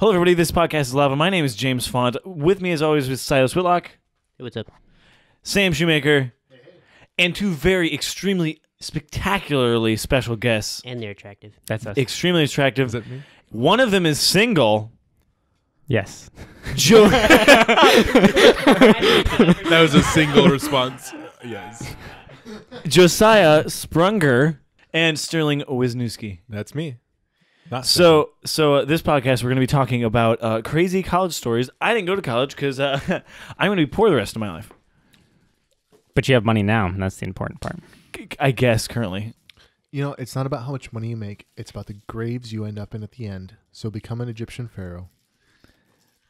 Hello, everybody. This podcast is Lava. My name is James Font. With me, as always, is Silas Whitlock. Hey, what's up? Sam Shoemaker. And two very extremely spectacularly special guests. And they're attractive. That's us. Extremely attractive. Is that me? One of them is single. Yes. That was a single response. Yes. Josiah Sprunger and Sterling Wisniewski. That's me. Not So this podcast, we're going to be talking about crazy college stories. I didn't go to college because I'm going to be poor the rest of my life. But you have money now, and that's the important part. I guess, currently. You know, it's not about how much money you make. It's about the graves you end up in at the end. So become an Egyptian pharaoh.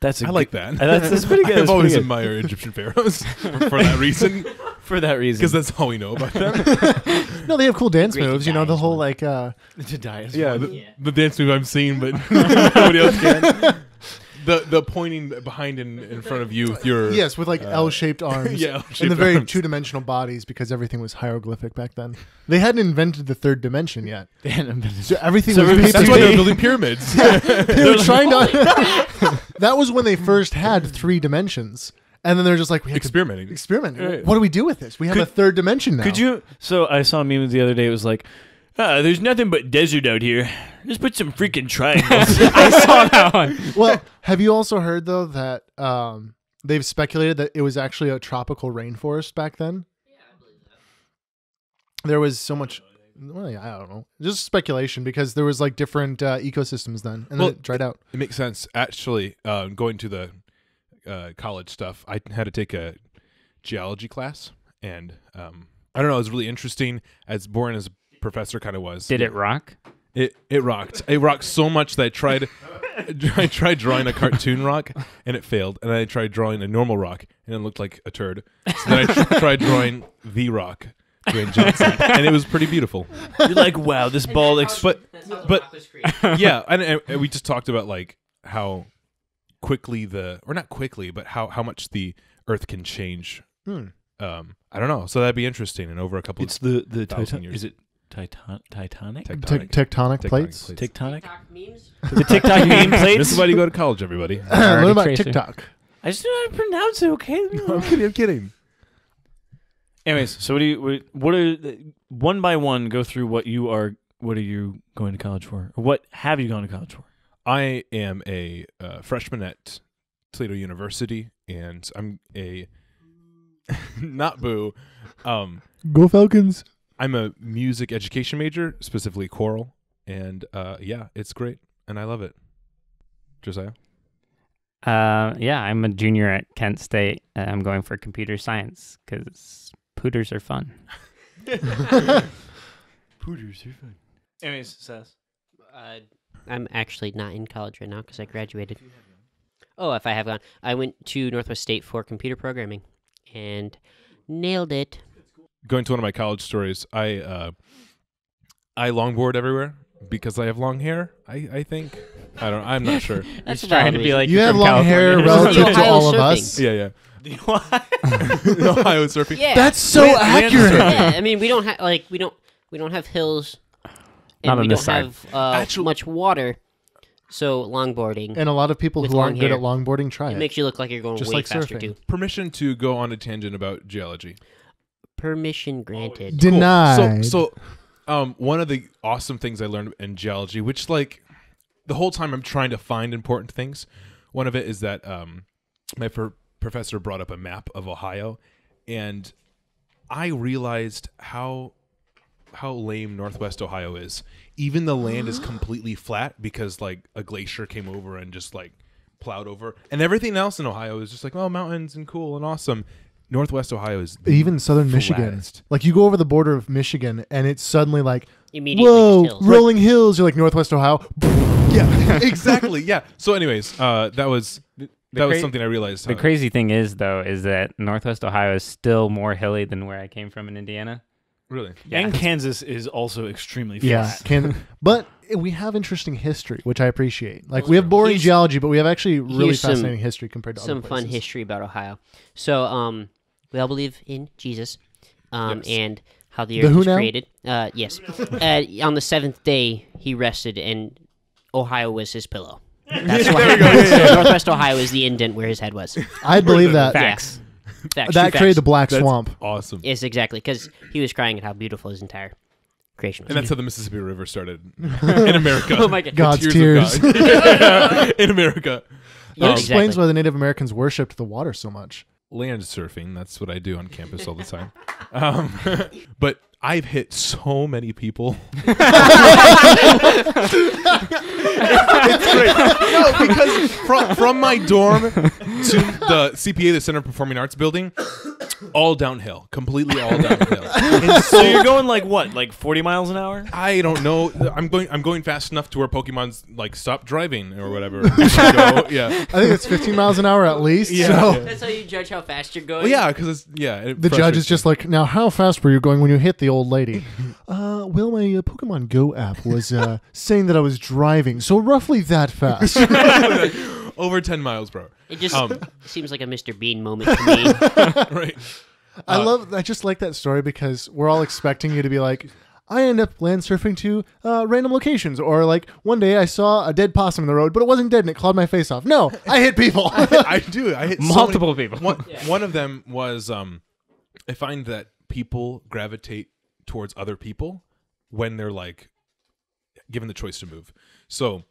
I like that. That's pretty good. I've That's always pretty good. admired Egyptian pharaohs for that reason. For that reason. Because that's all we know about them. No, they have cool dance Great to moves. You know, die the is whole one. To die is Yeah, fun. the dance move I'm seeing, but nobody else can. The pointing behind and in front of you with your... Yes, with like L-shaped arms. Yeah, And L-shaped the very arms. two-dimensional bodies because everything was hieroglyphic back then. They hadn't invented the third dimension yet. So everything was everything's paper. That's why they were They- building pyramids. They were trying to... That was when they first had 3 dimensions. And then they're just like, we have Experimenting. to experiment. Right. What do we do with this? We have a third dimension now. Could you... So I saw a meme the other day. It was like, there's nothing but desert out here. Just put some freaking triangles. I saw that one. Well, have you also heard, though, that they've speculated that it was actually a tropical rainforest back then? Yeah, I believe that. There was so much... Well, yeah, I don't know. Just speculation because there was like different ecosystems then, and then it dried out. It makes sense. Actually, going to the college stuff, I had to take a geology class, and I don't know, it was really interesting, as boring as professor kind of was. Did it rock? It rocked. It rocked so much that I tried drawing a cartoon rock, and it failed. And then I tried drawing a normal rock, and it looked like a turd. So then I tried drawing the rock, Dwayne Johnson, and it was pretty beautiful. You're like, wow, this ball... But yeah, and we just talked about like how quickly not quickly, but how much the Earth can change. I don't know. So that'd be interesting. And over a couple It's the thousand years. Is it Titanic? Tectonic plates. Tectonic? memes? The TikTok meme plates? This is why you go to college, everybody. Learn about Tracer. TikTok. I just don't know how to pronounce it, okay? I'm kidding. Anyways, so what are one by one, go through what are you going to college for? Or what have you gone to college for? I am a freshman at Toledo University, and I'm a not boo. Go Falcons. I'm a music education major, specifically choral, and yeah, it's great, and I love it. Josiah? Yeah, I'm a junior at Kent State. I'm going for computer science because pooters are fun. Pooters are fun. Anyways, Sass. I'm actually not in college right now because I graduated. Oh, if I have gone. I went to Northwest State for computer programming and nailed it. Going to one of my college stories, I longboard everywhere because I have long hair. I think I'm not sure. That's He's trying to be like You you're have from long hair California. relative to Ohio all of surfing. us. Yeah. What? Ohio surfing. Yeah. That's so Land- accurate. Yeah, I mean, we don't have we don't have hills, and Not on we this don't side. have much water. So longboarding, And a lot of people With who aren't long good hair. at longboarding try it it. makes you look like you're going Just way like faster surfing. too. Permission to go on a tangent about geology. Permission granted. Denied. So, one of the awesome things I learned in geology, which like the whole time I'm trying to find important things. One of it is that my professor brought up a map of Ohio, and I realized how lame Northwest Ohio is. Even the land is completely flat because like a glacier came over and just like plowed over, and everything else in Ohio is just like, oh, mountains and cool and awesome. Northwest Ohio is Even southern Michigan. flattest. Like you go over the border of Michigan and it's suddenly like, Immediately whoa, just hills. rolling hills. You're like Northwest Ohio. Yeah, exactly. Yeah. So, anyways, that was something I realized. The crazy thing is, though, is that Northwest Ohio is still more hilly than where I came from in Indiana. Really? And Kansas is also extremely flat. Yeah. But we have interesting history, which I appreciate. Like Well, we have boring here's- geology, but we have actually really here's some- fascinating history compared to Some other fun places. history about Ohio. So, we all believe in Jesus, Yes. and how the The earth who was now? created. Yes. On the 7th day, he rested, and Ohio was his pillow. That's There why we go. Yeah. Northwest Ohio is the indent where his head was. I believe that. Facts. Facts, That true created the facts. Black That's Swamp. awesome. Yes, exactly, because he was crying at how beautiful his entire creation was. And that's how the Mississippi River started in America. Oh my God. God's The tears. of God. In America. Yeah, That explains exactly. why the Native Americans worshipped the water so much. Land surfing. That's what I do on campus all the time. But I've hit so many people. It's great. No, because from my dorm to the CPA, the Center of Performing Arts building, all downhill, completely all downhill. And So you're going like what, like 40 miles an hour? I don't know. I'm going fast enough to where Pokemon's like stop driving or whatever. Yeah. I think it's 15 miles an hour at least. Yeah. So Yeah. That's how you judge how fast you're going? Well, yeah, because it's it the judge is frustrates just like, now how fast were you going when you hit the old lady? Well, my Pokemon Go app was saying that I was driving, so roughly that fast. me. Over 10 miles, bro. It just seems like a Mr. Bean moment to me. Right. I just like that story because we're all expecting you to be like, I end up land surfing to random locations, or like one day I saw a dead possum in the road, but it wasn't dead and it clawed my face off. No, I hit people. I do. I hit Multiple people. One of them was I find that people gravitate towards other people when they're like given the choice to move. So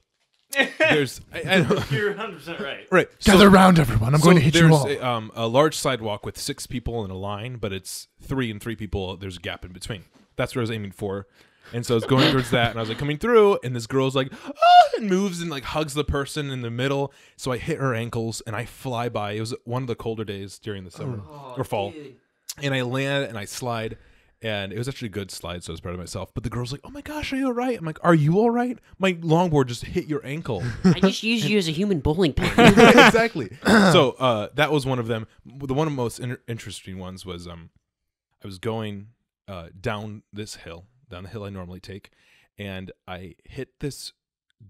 there's I don't, You're 100% right. right. Gather round, everyone. I'm going to hit you all. There's a large sidewalk with 6 people in a line, but it's 3 and 3 people. There's a gap in between. That's what I was aiming for. And so I was going towards that, and I was like coming through, and this girl's like, and moves and like hugs the person in the middle. So I hit her ankles, and I fly by. It was one of the colder days during the summer or fall. And I land, and I slide, and it was actually a good slide, so I was proud of myself. But the girl's like, oh my gosh, are you all right? I'm like, are you all right? My longboard just hit your ankle. I just used you as a human bowling pin. Exactly. So that was one of them. The one of the most interesting ones was I was going down this hill, down the hill I normally take, and I hit this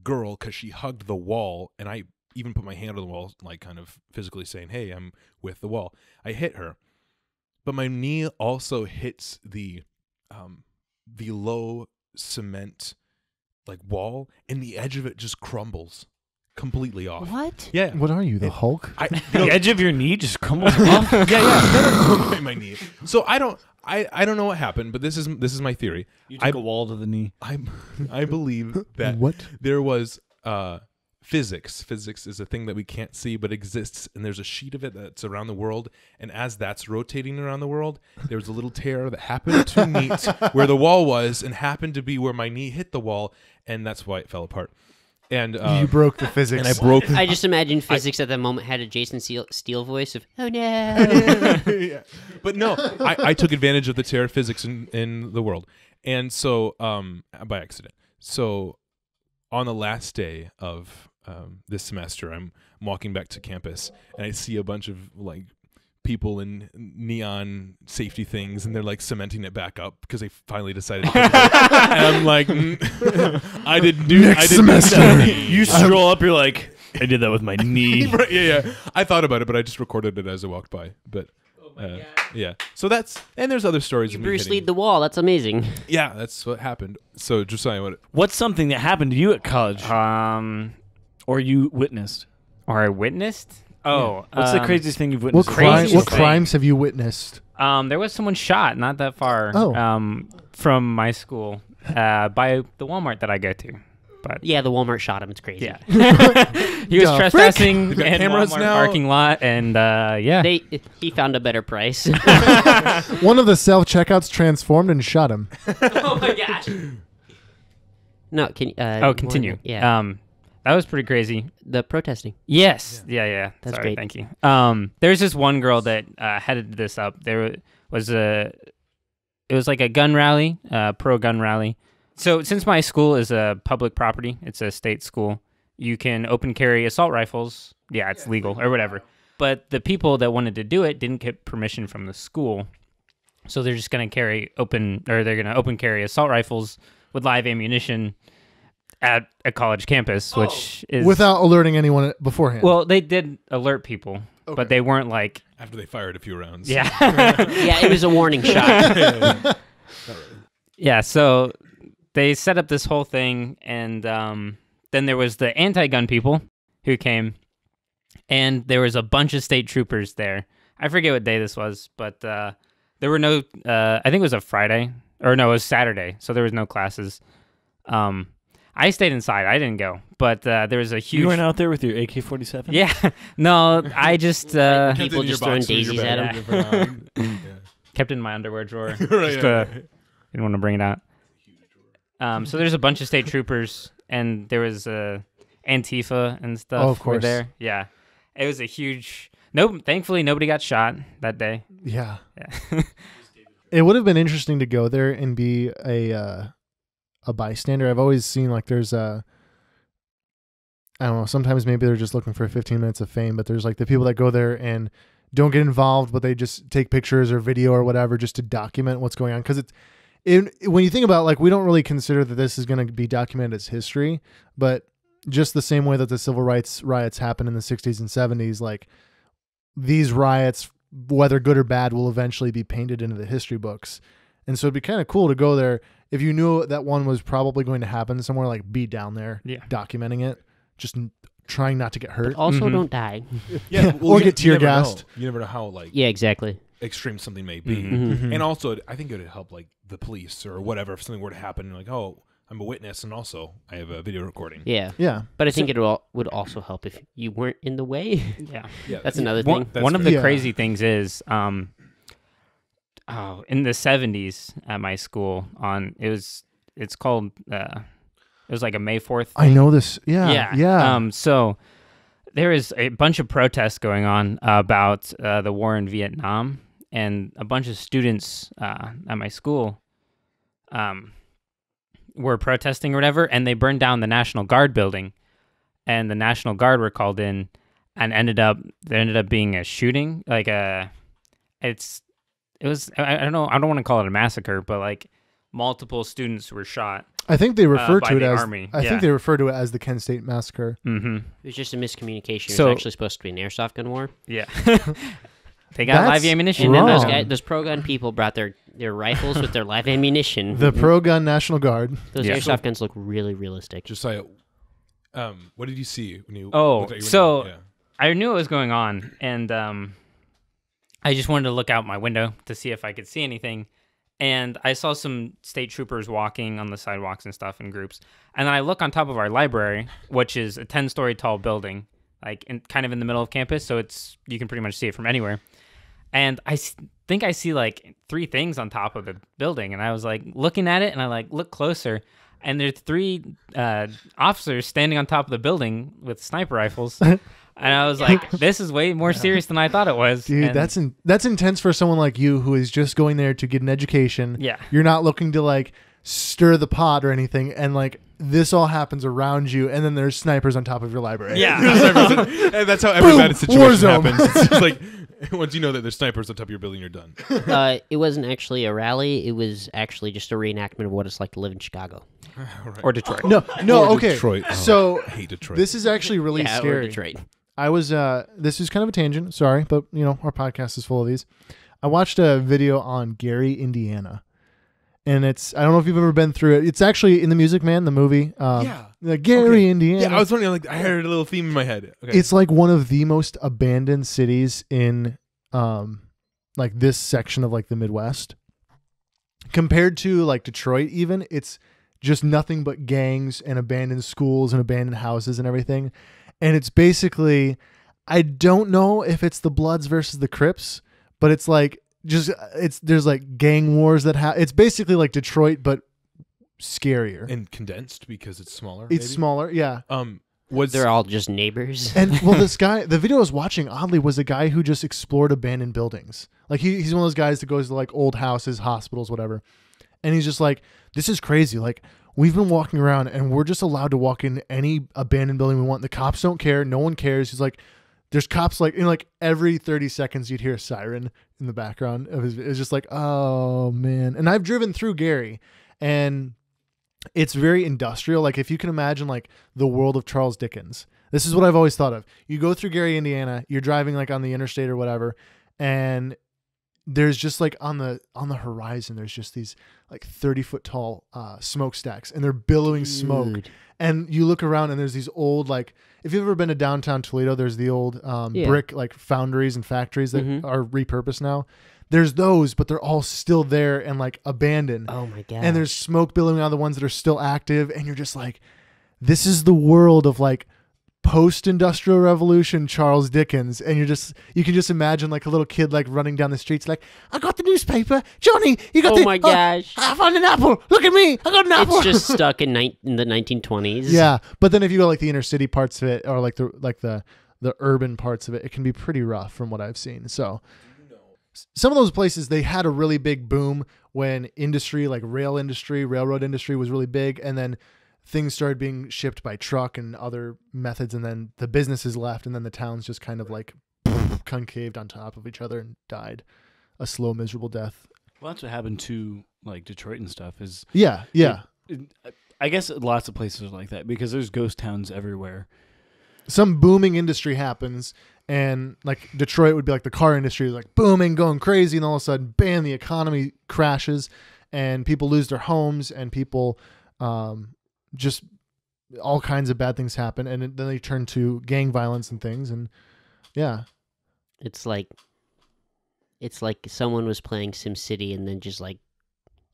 girl because she hugged the wall, and I even put my hand on the wall, like kind of physically saying, hey, I'm with the wall. I hit her, but my knee also hits the low cement like wall, and the edge of it just crumbles completely off. What? Yeah. What are you, the Hulk? The edge of your knee just crumbles off. Yeah. My knee. So I don't know what happened, but this is my theory. You took a wall to the knee. I believe that What? there was physics. Physics is a thing that we can't see but exists, and there's a sheet of it that's around the world, and as that's rotating around the world, there was a little tear that happened to meet where the wall was and happened to be where my knee hit the wall, and that's why it fell apart. And You broke the physics. and I broke I just imagine physics at that moment had a Jason Steele voice of, oh no. Yeah. But no, I took advantage of the tear of physics in the world. And so, by accident. So, on the last day of this semester, I'm walking back to campus, and I see a bunch of like people in neon safety things, and they're like cementing it back up because they finally decided to put it back. And I'm like, I didn't do Next I didn't do semester. that. You stroll up, you're like, I did that with my knee. Right, yeah. I thought about it, but I just recorded it as I walked by. But yeah. So and there's other stories. You of me Bruce hitting- Lee'd the wall. That's amazing. Yeah, that's what happened. So Josiah, What's something that happened to you at college or you witnessed? Or I witnessed. Oh, What's the craziest thing you've What witnessed? crazy what thing. crimes have you witnessed? There was someone shot not that far. Oh. From my school, by the Walmart that I go to. But Yeah, the Walmart shot him. It's crazy. yeah, he was The trespassing got in cameras Walmart now? parking lot, and yeah. He found a better price. One of the self-checkouts transformed and shot him. Oh my gosh. No, can Continue. Yeah. That was pretty crazy. The protesting. Yes. Yeah. That's Sorry, great. Thank you. There's this one girl that headed this up. It was like a gun rally, pro-gun rally. So since my school is a public property, it's a state school, you can open carry assault rifles. Yeah, it's legal or whatever. But the people that wanted to do it didn't get permission from the school. So they're just going to open carry assault rifles with live ammunition at a college campus, which is Without alerting anyone beforehand. well, they did alert people, but they weren't like after they fired a few rounds. yeah. Yeah, it was a warning shot. Yeah, so they set up this whole thing, and then there was the anti-gun people, who came, and there was a bunch of state troopers there. I forget what day this was, but there were no. I think it was a Friday, or no, it was Saturday, so there was no classes. I stayed inside. I didn't go, but there was a huge. You weren't out there with your AK-47? Yeah, no, I just People just throwing daisies at him. kept it in my underwear drawer. Right, Just, yeah. didn't want to bring it out. So there's a bunch of state troopers, and there was Antifa and stuff. Oh, of were course. there. Yeah, it was a huge. Nope. Thankfully, nobody got shot that day. Yeah. Yeah. It would have been interesting to go there and be a bystander. I've always seen like there's I don't know, sometimes maybe they're just looking for 15 minutes of fame, but there's like the people that go there and don't get involved, but they just take pictures or video or whatever just to document what's going on. Because when you think about, like, we don't really consider that this is going to be documented as history, but just the same way that the civil rights riots happened in the 60s and 70s, like these riots, whether good or bad, will eventually be painted into the history books. And so it'd be kind of cool to go there if you knew that one was probably going to happen somewhere, like be down there documenting it, just trying not to get hurt. But also don't die. Yeah, Or get tear you never gassed. know. You never know how like Yeah, exactly. extreme something may be. Mhm. And also, I think it would help like the police or whatever if something were to happen. You're like, oh, I'm a witness, and also I have a video recording. Yeah. Yeah. But I think it would also help if you weren't in the way. Yeah. Yeah, That's another One, thing. one of the Yeah. crazy things is, in the 70s at my school, it's called, it was like a May 4th. I know this. Yeah. Yeah. So there is a bunch of protests going on about the war in Vietnam, and a bunch of students at my school were protesting or whatever, and they burned down the National Guard building, and the National Guard were called in, and there ended up being a shooting. Like it was I don't know, I don't want to call it a massacre, but like multiple students were shot. I think they refer by to it the as Army. I think they refer to it as the Kent State Massacre. Mm-hmm. It was just a miscommunication. So- It was actually supposed to be an airsoft gun war. Yeah. They got That's live ammunition. And then wrong. those pro-gun people brought their rifles with their live ammunition. The pro-gun National Guard. Those Yeah. airsoft guns look really realistic. Josiah, what did you see when you? Oh, looked at your so- window? I knew what was going on, and I just wanted to look out my window to see if I could see anything. And I saw some state troopers walking on the sidewalks and stuff in groups. And then I look on top of our library, which is a 10-story tall building, like kind of in the middle of campus, so you can pretty much see it from anywhere. And I think I see like 3 things on top of the building, and I was like looking at it, and I like look closer, and there's 3 officers standing on top of the building with sniper rifles. And I was like, this is way more serious than I thought it was. Dude, And that's intense for someone like you who is just going there to get an education. Yeah. You're not looking to like stir the pot or anything, and like this all happens around you, and then there's snipers on top of your library. Yeah. And that's how every Boom, bad situation war zone. happens. It's just like once you know that there's snipers on top of your building, you're done. It wasn't actually a rally. It was actually just a reenactment of what it's like to live in Chicago. Right. or Detroit. No, Or okay. Detroit. Oh, So I hate Detroit. this is actually really Yeah, or scary. Detroit. I was this is kind of a tangent, sorry, but you know, our podcast is full of these. I watched a video on Gary, Indiana. And I don't know if you've ever been through it. It's actually in the Music Man, the movie. Yeah. Gary, Okay. Indiana. Yeah, I was wondering. Like, I heard a little theme in my head. Okay. It's like one of the most abandoned cities in like this section of like the Midwest. Compared to like Detroit even, it's just nothing but gangs and abandoned schools and abandoned houses and everything. And it's basically, I don't know if it's the Bloods versus the Crips, but it's like there's like gang wars it's basically like Detroit but scarier. and condensed because it's smaller. It's maybe? smaller, yeah. They're all just neighbors. And well, this guy, the video I was watching oddly was a guy who just explored abandoned buildings. Like he's one of those guys that goes to like old houses, hospitals, whatever. And he's just like, this is crazy. Like we've been walking around and we're just allowed to walk in any abandoned building we want. The cops don't care. No one cares. He's like, there's cops like in like every 30 seconds you'd hear a siren in the background of it's just like, oh man. And I've driven through Gary and it's very industrial. Like if you can imagine like the world of Charles Dickens, this is what I've always thought of. You go through Gary, Indiana, you're driving like on the interstate or whatever, and there's just like on the horizon, there's just these like 30-foot tall smokestacks, and they're billowing smoke. Dude. And you look around, and there's these old, like, if you've ever been to downtown Toledo, there's the old brick like foundries and factories that are repurposed now. There's those, but they're all still there and like abandoned. Oh my god! And there's smoke billowing out of the ones that are still active, and you're just like, this is the world of like post-industrial revolution Charles Dickens. And you can just imagine like a little kid like running down the streets like, I got the newspaper, Johnny, you got Oh my gosh. I found an apple, look at me, I got an apple. It's just stuck in the 1920s. Yeah, but then if you go like the inner city parts of it, or like the urban parts of it, it can be pretty rough from what I've seen. So some of those places, they had a really big boom when industry, like railroad industry was really big, and then things started being shipped by truck and other methods, and then the businesses left, and then the towns just kind of like concaved on top of each other and died a slow, miserable death. Well, that's what happened to like Detroit and stuff. Is Yeah. I guess lots of places are like that because there's ghost towns everywhere. Some booming industry happens, and like Detroit would be like the car industry is like booming, going crazy, and all of a sudden, bam, the economy crashes, and people lose their homes, and people just all kinds of bad things happen, and then they turn to gang violence and things, and yeah. It's like someone was playing SimCity and then just like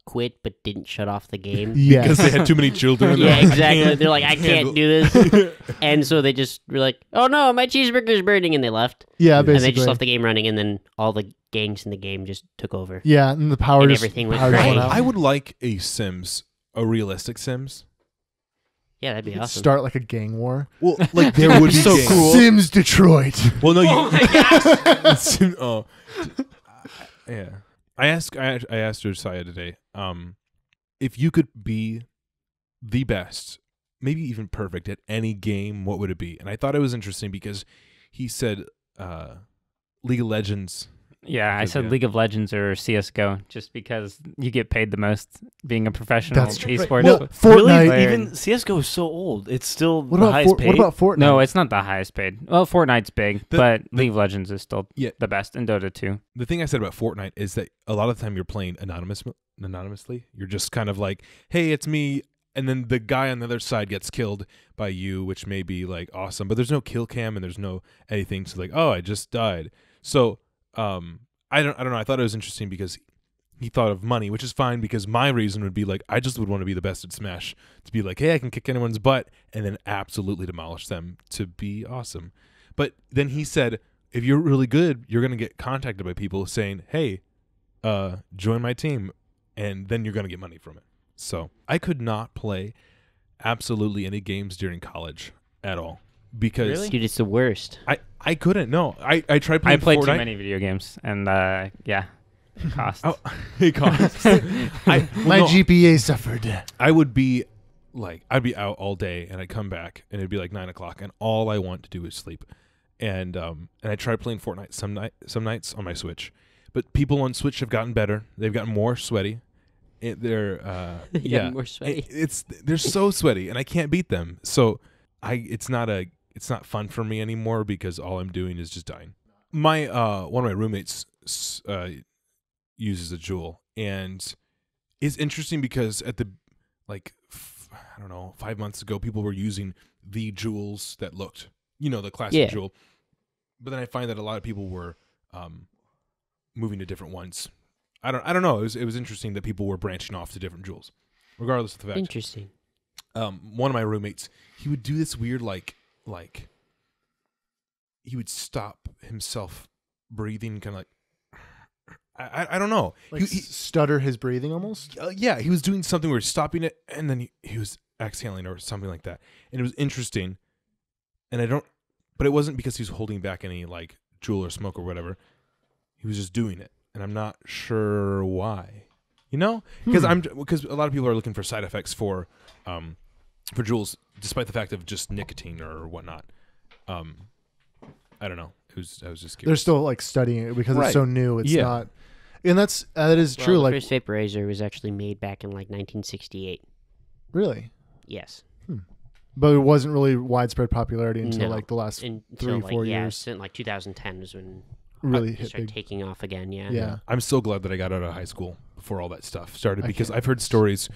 quit but didn't shut off the game. Yes. Because they had too many children. Yeah, exactly. They're like, I can't do this. And so they just were like, oh no, my cheeseburger's burning, and they left. Yeah, And basically. they just left the game running, and then all the gangs in the game just took over. Yeah, and the power And just, everything was power just great. went out. I would like a realistic Sims. Yeah, that'd be awesome. Start like a gang war. Well, like there would be so games. cool. Sims Detroit. Well, no, you. Oh my gosh. Oh, yeah. I asked Josiah today, if you could be the best, maybe even perfect at any game, what would it be? And I thought it was interesting because he said League of Legends. Yeah, I Because, said yeah. League of Legends or CS:GO just because you get paid the most being a professional That's true. esports. Well, Really? Fortnite. Even CS:GO is so old. It's still What the about highest paid. what about Fortnite? No, it's not the highest paid. Well, Fortnite's big, but the- League of Legends is still Yeah. the best, and Dota 2. The thing I said about Fortnite is that a lot of the time you're playing anonymously. You're just kind of like, hey, it's me. And then the guy on the other side gets killed by you, which may be like awesome, but there's no kill cam and there's no anything. So like, oh, I just died. So, I don't know. I thought it was interesting because he thought of money, which is fine because my reason would be like, I just would want to be the best at Smash, to be like, hey, I can kick anyone's butt and then absolutely demolish them, to be awesome. But then he said, if you're really good, you're going to get contacted by people saying, hey, join my team, and then you're going to get money from it. So I could not play absolutely any games during college at all because Really? Dude, it's the worst. I couldn't. No, I tried I playing played Fortnite. too many video games, and yeah, it costs. Oh, it costs. My no, GPA suffered. I would be like, I'd be out all day, and I'd come back, and it'd be like 9:00, and all I want to do is sleep. And I tried playing Fortnite some nights on my Switch, but people on Switch have gotten better. They've gotten more sweaty. They're yeah, More sweaty. they're so sweaty, and I can't beat them. So it's not fun for me anymore because all I'm doing is just dying. My one of my roommates uses a Juul, and it's interesting because at the I don't know, 5 months ago, people were using the Juuls that looked, the classic Juul. But then I find that a lot of people were moving to different ones. I don't know. It was interesting that people were branching off to different Juuls, regardless of the fact. Interesting. One of my roommates, he would do this weird like he would stop himself breathing, kind of like I don't know. Like He stutter his breathing almost. yeah, he was doing something where he was stopping it, and then he was exhaling or something like that, and it was interesting. And but it wasn't because he was holding back any like Juul or smoke or whatever. He was just doing it, and I'm not sure why. Because a lot of people are looking for side effects for Juuls, despite the fact of just nicotine or whatnot. I don't know. I was just curious. They're still like studying it because Right. it's so new. It's Yeah. not, and that is true. The Like first vaporizer was actually made back in like 1968. really, Yes. but it wasn't really widespread popularity until No. like the last Until 3-4 like, yeah, years. since like 2010 was when really hit start big. taking off again. Yeah. Yeah. I'm so glad that I got out of high school before all that stuff started, I because can't- I've heard stories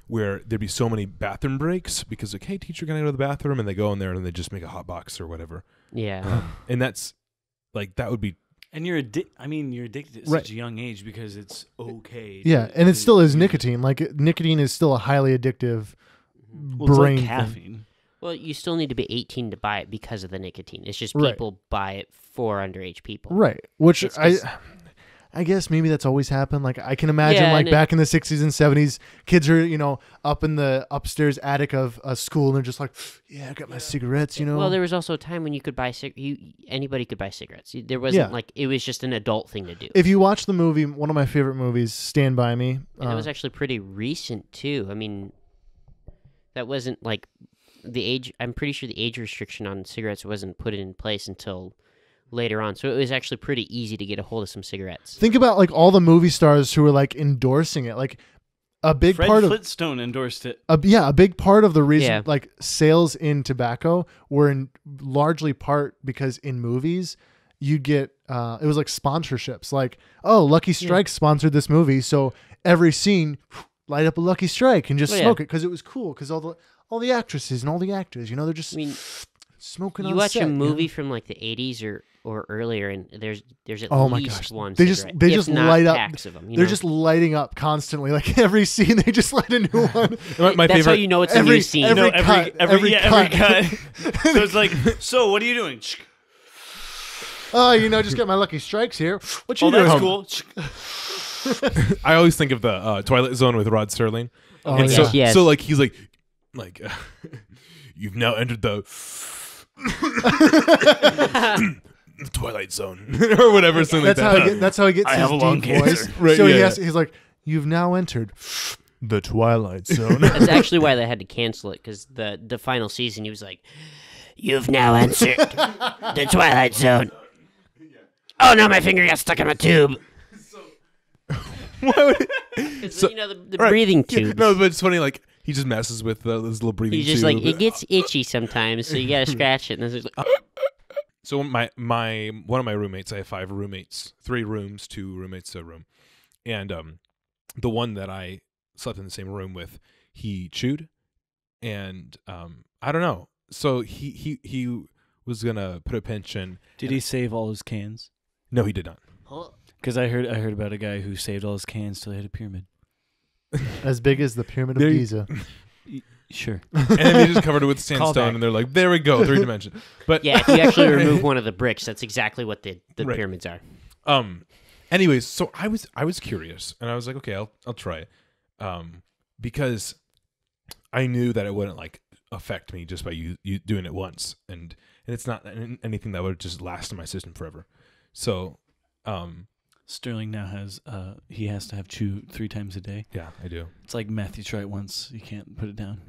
where there'd be so many bathroom breaks because like, hey, teacher, can I go to the bathroom? And they go in there and they just make a hot box or whatever. Yeah. And that's like, that would be, And you're you're addicted at Right. such a young age because it's okay. Yeah, to- and it to still is use it. nicotine. Like nicotine is still a highly addictive Well, it's brain like thing. caffeine. Well, you still need to be 18 to buy it because of the nicotine. It's just Right. people buy it for underage people. Right. Which It's 'cause- I guess maybe that's always happened. Like I can imagine Yeah, like and back in the 60s and 70s, kids are, up in the upstairs attic of a school and they're just like, yeah, I got my cigarettes, Well, there was also a time when you could buy anybody could buy cigarettes. There wasn't Yeah. like it was just an adult thing to do. If you watch the movie, one of my favorite movies, Stand By Me. And it was actually pretty recent too. I mean, that wasn't like the age. I'm pretty sure the age restriction on cigarettes wasn't put in place until later on. So it was actually pretty easy to get a hold of some cigarettes. think about like all the movie stars who were like endorsing it. Like a big Fred part of Flintstone endorsed it. a big part of the reason Yeah. like sales in tobacco were in largely part because in movies you'd get it was like sponsorships, like, oh, Lucky Strike sponsored this movie, so every scene light up a Lucky Strike and just Oh, yeah. smoke it because it was cool, because all the actresses and all the actors, they're just I mean, smoking you on watch set, a movie from like the 80s or earlier, and there's at Oh my least gosh. one. They just- cigarette, they if just not light up- packs of them. They're just lighting up constantly, like every scene they just light a new one. my That's favorite. how you know it's a every- new scene. every- cut, every cut. cut. So it's like, so what are you doing? Oh, just got my Lucky Strikes here. What you Oh, doing? that's cool. I always think of the Twilight Zone with Rod Sterling. Oh, And yeah. Yes. so like he's like you've now entered the Twilight Zone or whatever. Something like that. That's how he gets I his have a lung deep voice. cancer. Right, so yeah, yeah. he's like, you've now entered the Twilight Zone. That's actually why they had to cancel it, because the final season he was like, "You've now entered the Twilight Zone." Oh no, my finger got stuck in my tube. It's, So- the Right. breathing Yeah, tube. no, but it's funny. Like he just messes with this little breathing. He's just tube. like, it gets itchy sometimes, so you gotta scratch it. And it's like, So one of my roommates, I have 5 roommates, 3 rooms, 2 roommates, a room, and the one that I slept in the same room with, he chewed, and I don't know. So he was gonna put a pinch in. Did he save all his cans? No, he did not. Because I heard about a guy who saved all his cans till he had a pyramid. As big as the Pyramid of There you- Giza. Sure. And then they just covered it with sandstone, Callback. and they're like, "There we go, 3 dimension." But yeah, if you actually remove one of the bricks, that's exactly what the Right. pyramids are. Anyways, so I was curious, and I was like, okay, I'll try it, because I knew that it wouldn't like affect me just by you doing it once, and it's not anything that would just last in my system forever. So, Sterling now has he has to have chew 3 times a day. yeah, I do It's like meth. You try it once, you can't put it down.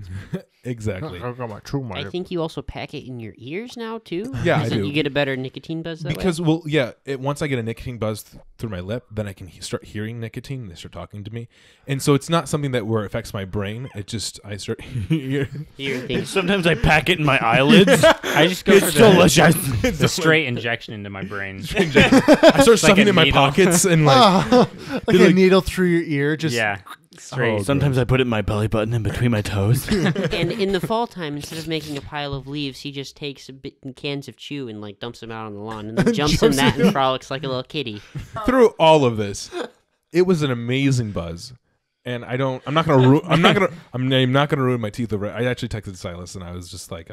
exactly. I think you also pack it in your ears now too. Yeah, I Isn't- do. You get a better nicotine buzz that Because way. once I get a nicotine buzz through my lip, then I can start hearing nicotine. And they start talking to me, and so it's not something that where it affects my brain. It just I start hearing. Hear things. Sometimes I pack it in my eyelids. I just go for It's delicious. the straight injection into my brain. I start stuffing a it in my needle. pockets and like. Like a needle through your ear, just Yeah, straight. Sometimes I put it in my belly button in between my toes. And in the fall time, instead of making a pile of leaves, he just takes a bit in cans of chew and like dumps them out on the lawn, and then jumps in that and frolics like a little kitty. Through all of this, it was an amazing buzz, and I'm not gonna ruin my teeth over it. I actually texted Silas, and I was just like,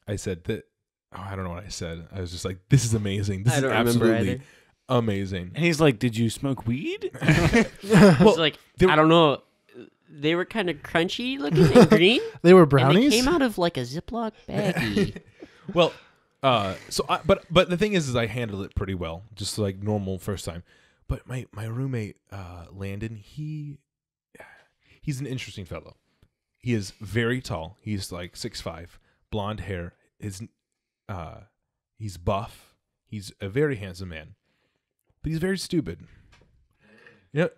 I said that. Oh, I don't know what I said. I was just like, this is amazing. This I is don't remember absolutely either. amazing. And he's like, "Did you smoke weed?" It's like, they were- I don't know. They were kind of crunchy looking and green. they were And brownies. they came out of like a Ziploc baggie. Well, but the thing is I handled it pretty well, just like normal first time. But my roommate Landon, he's an interesting fellow. He is very tall. He's like 6'5", blonde hair. He's buff. He's a very handsome man, but he's very stupid.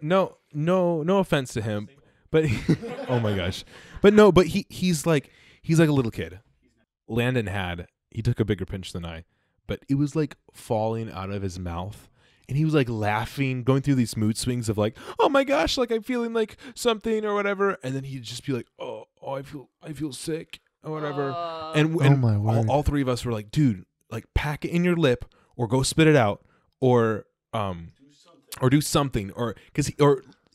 No offense to him, but oh my gosh, but he's like a little kid. Landon he took a bigger pinch than I, but it was like falling out of his mouth. And he was like laughing, going through these mood swings of like, oh my gosh, like I'm feeling like something or whatever. And then he'd just be like, oh I feel sick or whatever. And my word. all three of us were like, dude, like pack it in your lip or go spit it out or do something or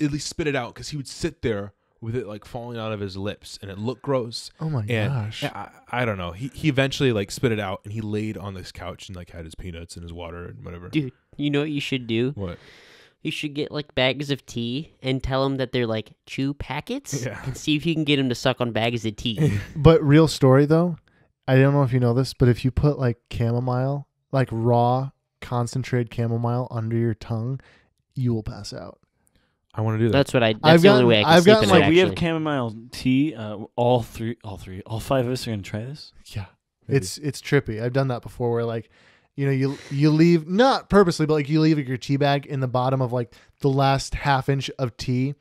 at least spit it out, because he would sit there with it like falling out of his lips and it looked gross. Oh my gosh. I don't know. He eventually like spit it out and he laid on this couch and like had his peanuts and his water and whatever. Dude, you know what you should do? What? You should get like bags of tea and tell them that they're like chew packets Yeah. and see if you can get them to suck on bags of tea. But real story though, I don't know if you know this, but if you put like chamomile, like raw concentrated chamomile under your tongue, you will pass out. I want to do that. That's the only way I can sleep at night, We have actually. chamomile tea. All five of us are gonna try this. Yeah. Maybe. It's trippy. I've done that before where like, you know, you leave, not purposely, but like you leave your tea bag in the bottom of like the last half inch of tea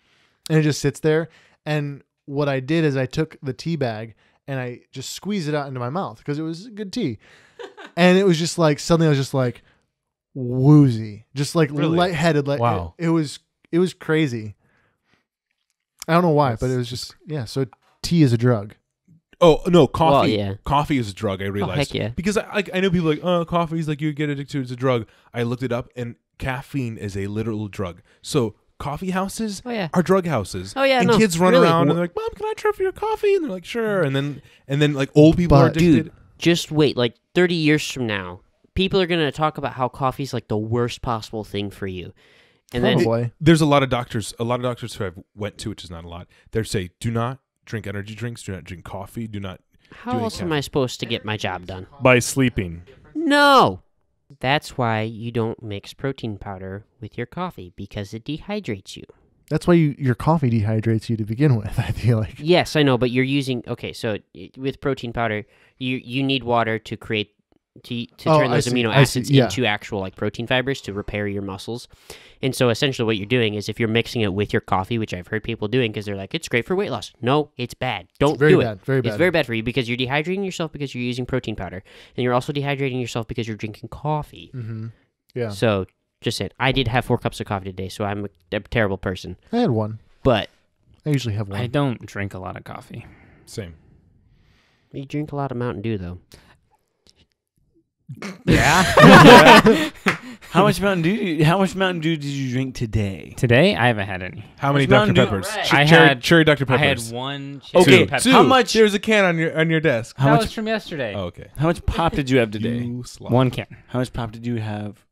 and it just sits there. And what I did is I took the tea bag and I just squeezed it out into my mouth because it was good tea. And it was just like, suddenly I was just like woozy, just like Really? lightheaded. Like Wow. it was crazy. I don't know why, but it was just, yeah. So tea is a drug. Oh no, coffee. Well, yeah. Coffee is a drug. I realized. heck yeah. Because I know people like, oh, coffee is like you get addicted to. It's a drug. I looked it up, and caffeine is a literal drug. So coffee houses Oh, yeah. are drug houses. Oh, yeah, and no, kids run really. around and they're like, Mom, can I try for your coffee? And they're like, sure. And then like old people are But- addicted. Dude, just wait. Like 30 years from now, people are going to talk about how coffee's like the worst possible thing for you. And then Probably. There's a lot of doctors who I've went to, which is not a lot. They say, do not drink energy drinks, do not drink coffee, do not how doing else am I supposed to get my job done? by sleeping. No. That's why you don't mix protein powder with your coffee, because it dehydrates you. That's why your coffee dehydrates you to begin with, I feel like. Yes, I know, but you're using with protein powder, you need water to create to Oh, turn I those see, amino I see, acids yeah. into actual like protein fibers to repair your muscles. And so essentially what you're doing is if you're mixing it with your coffee, which I've heard people doing because they're like, it's great for weight loss. No, it's bad. Don't very do bad, it. very It's bad. very bad for you because you're dehydrating yourself because you're using protein powder. And you're also dehydrating yourself because you're drinking coffee. Mm-hmm. Yeah. So just saying, I did have 4 cups of coffee today, so I'm a terrible person. I had one. But I usually have one. I don't drink a lot of coffee. Same. you drink a lot of Mountain Dew, though. Yeah. How much Mountain Dew did you drink today? Today, I haven't had any. How many It's Dr. Mountain Dew. Peppers? Alright. I Cherry, had- cherry Dr. I had Peppers. one. Okay, cherry pepper. how much? There's a can on your desk. How That much? was from yesterday. Oh, okay. How much pop did you have today? You slob. One can. How much pop did you have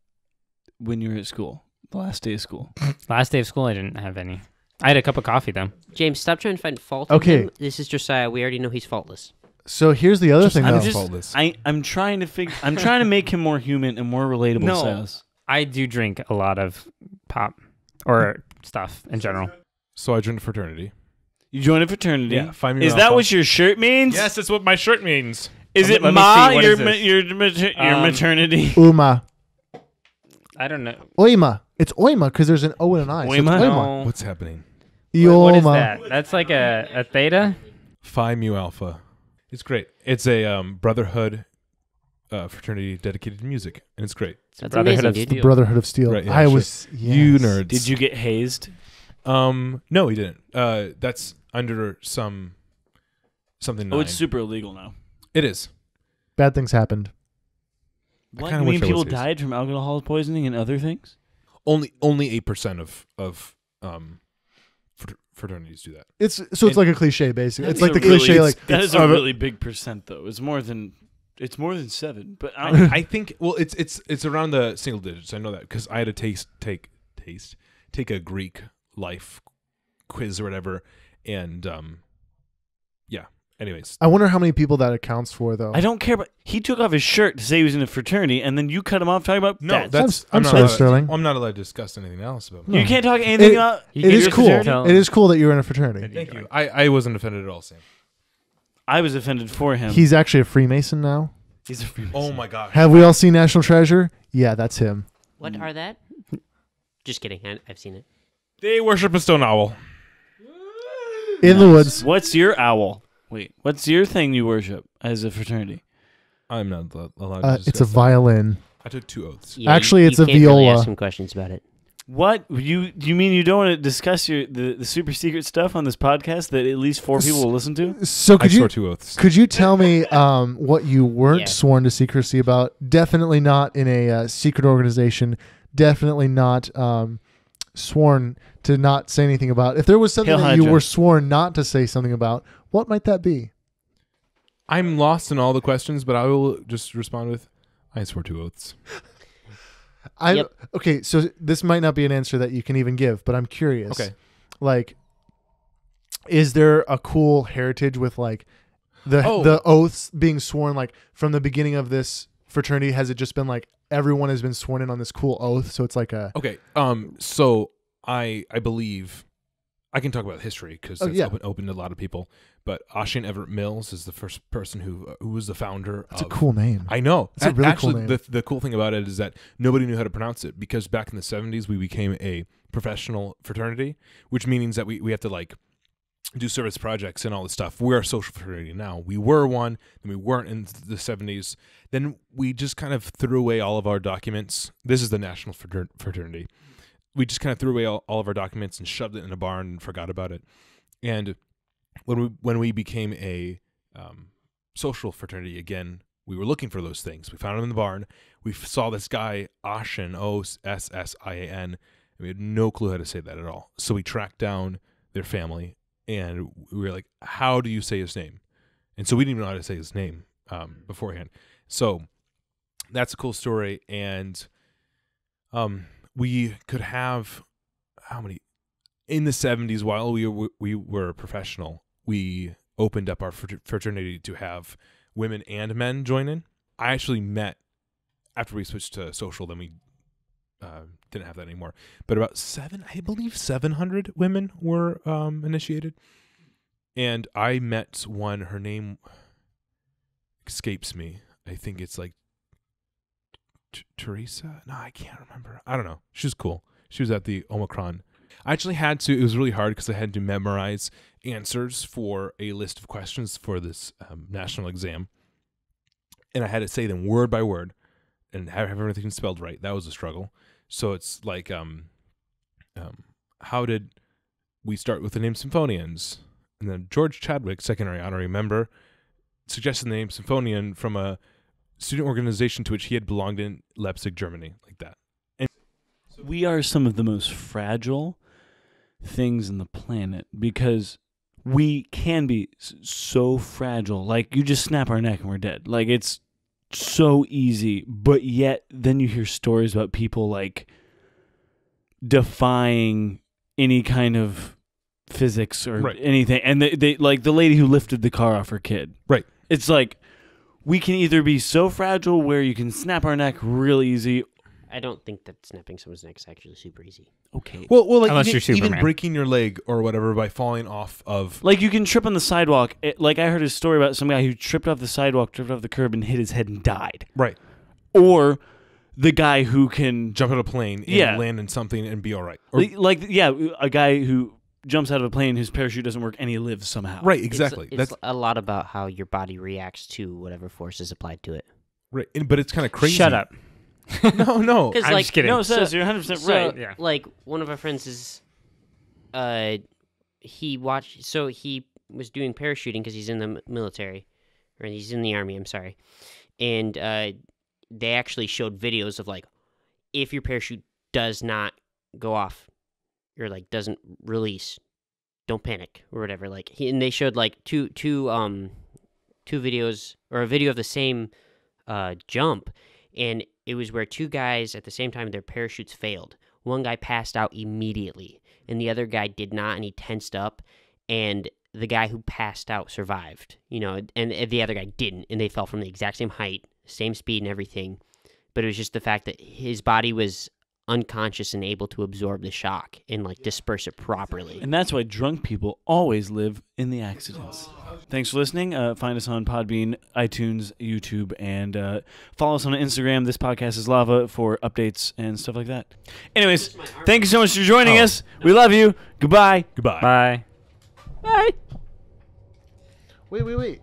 when you were at school? The last day of school. Last day of school, I didn't have any. I had a cup of coffee though. James, stop trying to find fault Okay. in him. This is Josiah. We already know he's faultless. So here's the other thing, I'm though. just- Faultless. I'm trying to make him more human and more relatable. No. Silas. I do drink a lot of pop or stuff in general. So I joined Fraternity. You joined a fraternity. Yeah, find me Is your that alpha. what your shirt means? Yes, that's what my shirt means. Is it Let me ma see, what your is this? your maternity? Uma. I don't know. Oima. It's Oima because there's an O and an I. So it's Oima? Oima. No. What's happening? What is Ioma. that? That's like a theta? Phi Mu Alpha. It's great. It's a brotherhood fraternity dedicated to music, and it's great. That's Brotherhood amazing, of dude. The Brotherhood of Steel. Right, yeah, I sure. was. You yes. nerds. Did you get hazed? No, he didn't. That's under something. Oh, it's 9. super illegal now. It is. Bad things happened. What? kinda You mean wish I people was hazed. died from alcohol poisoning and other things? Only 8% of fraternities do that. It's like a cliche, basically. It's That's like the a really- cliche, like that is a really big percent, though. It's more than 7. But I think. Well, it's around the single digits. I know that because I had to take a Greek life quiz or whatever, and yeah. Anyways, I wonder how many people that accounts for, though. I don't care. But he took off his shirt to say he was in a fraternity, and then you cut him off talking about no, that. that's I'm not sorry, allowed- Sterling. I'm not allowed to discuss anything else about. You can't talk anything It- about. It is your cool. fraternity? It is cool that you're in a fraternity. Thank you. I wasn't offended at all, Sam. I was offended for him. He's actually a Freemason now. He's a Freemason. Oh my gosh. Have we all seen National Treasure? Yeah, that's him. What are that? Just kidding. I've seen it. They worship a stone owl. In the woods. What's your owl? Wait, what's your thing you worship as a fraternity? I'm not allowed to discuss It's a that. violin. I took 2 oaths. Yeah, Actually, you it's a can't really viola. ask some questions about it. What you mean you don't want to discuss the super secret stuff on this podcast that at least 4 people will listen to? So I could you swore 2 oaths. could you tell me what you weren't Yeah. sworn to secrecy about? Definitely not in a secret organization. Definitely not sworn to not say anything about. If there was something Hail that you Hydra. were sworn not to say something about, what might that be? I'm lost in all the questions, but I will just respond with, I swore 2 oaths. Yep. Okay, so this might not be an answer that you can even give, but I'm curious. Okay. Like, is there a cool heritage with like the Oh. oaths being sworn like from the beginning of this fraternity? Has it just been like everyone has been sworn in on this cool oath? So it's like a Okay. So I believe I can talk about history because Oh, that's yeah. open to a lot of people. But Ossian Everett Mills is the first person who was the founder. it's a cool name. I know. It's a really cool Actually, name. the cool thing about it is that nobody knew how to pronounce it because back in the 70s we became a professional fraternity, which means that we have to like do service projects and all this stuff. We're a social fraternity now. We were one, and we weren't in the 70s. Then we just kind of threw away all of our documents. This is the National Fraternity. We just kind of threw away all of our documents and shoved it in a barn and forgot about it. And when we became a social fraternity again, we were looking for those things. We found them in the barn. We saw this guy, Ossian, Ossian, and we had no clue how to say that at all. So we tracked down their family, and we were like, how do you say his name? And so we didn't even know how to say his name beforehand. So that's a cool story. And we could have, how many? In the 70s, while we were professional, we opened up our fraternity to have women and men join in. I actually met, after we switched to social, then we didn't have that anymore. But about 700 women were initiated. And I met one, her name escapes me. I think it's like Teresa? No, I can't remember. I don't know. She was cool. She was at the Omicron. I actually had to, it was really hard because I had to memorize answers for a list of questions for this national exam. And I had to say them word by word and have everything spelled right. That was a struggle. So it's like, how did we start with the name Symphonians? And then George Chadwick, secondary honorary member, suggested the name Symphonian from a student organization to which he had belonged in Leipzig, Germany, like that. And We are some of the most fragile things in the planet because we can be so fragile. Like, you just snap our neck and we're dead. Like, it's so easy. But yet, then you hear stories about people, like, defying any kind of physics or Right. anything. And they like the lady who lifted the car off her kid. Right. It's like, we can either be so fragile where you can snap our neck real easy. I don't think that snapping someone's neck is actually super easy. Okay. well, like Unless even, you're even Superman. breaking your leg or whatever by falling off of. Like, you can trip on the sidewalk. Like, I heard a story about some guy who tripped off the sidewalk, tripped off the curb, and hit his head and died. Right. Or the guy who can Jump out of a plane and Yeah. land in something and be all right. Or, a guy who jumps out of a plane whose parachute doesn't work and he lives somehow. right, exactly. It's That's a lot about how your body reacts to whatever force is applied to it. right. But it's kind of crazy. Shut up. No. Because I'm like just kidding. No, Silas, you're 100% so, right. Yeah. like one of our friends is, he was doing parachuting because he's in the military, or he's in the army. I'm sorry, and they actually showed videos of like, if your parachute does not go off, or like doesn't release, don't panic or whatever. Like and they showed like two videos, or a video of the same jump, and it was where two guys at the same time, their parachutes failed. One guy passed out immediately, and the other guy did not, and he tensed up, and the guy who passed out survived, and the other guy didn't, and they fell from the exact same height, same speed and everything, but it was just the fact that his body was unconscious and able to absorb the shock and like disperse it properly. And that's why drunk people always live in the accidents. Thanks for listening. Find us on Podbean, iTunes, YouTube, and follow us on Instagram. This podcast is Lava for updates and stuff like that. Anyways, thank you so much for joining us. We love you. Goodbye. Goodbye. Bye. Bye. Wait.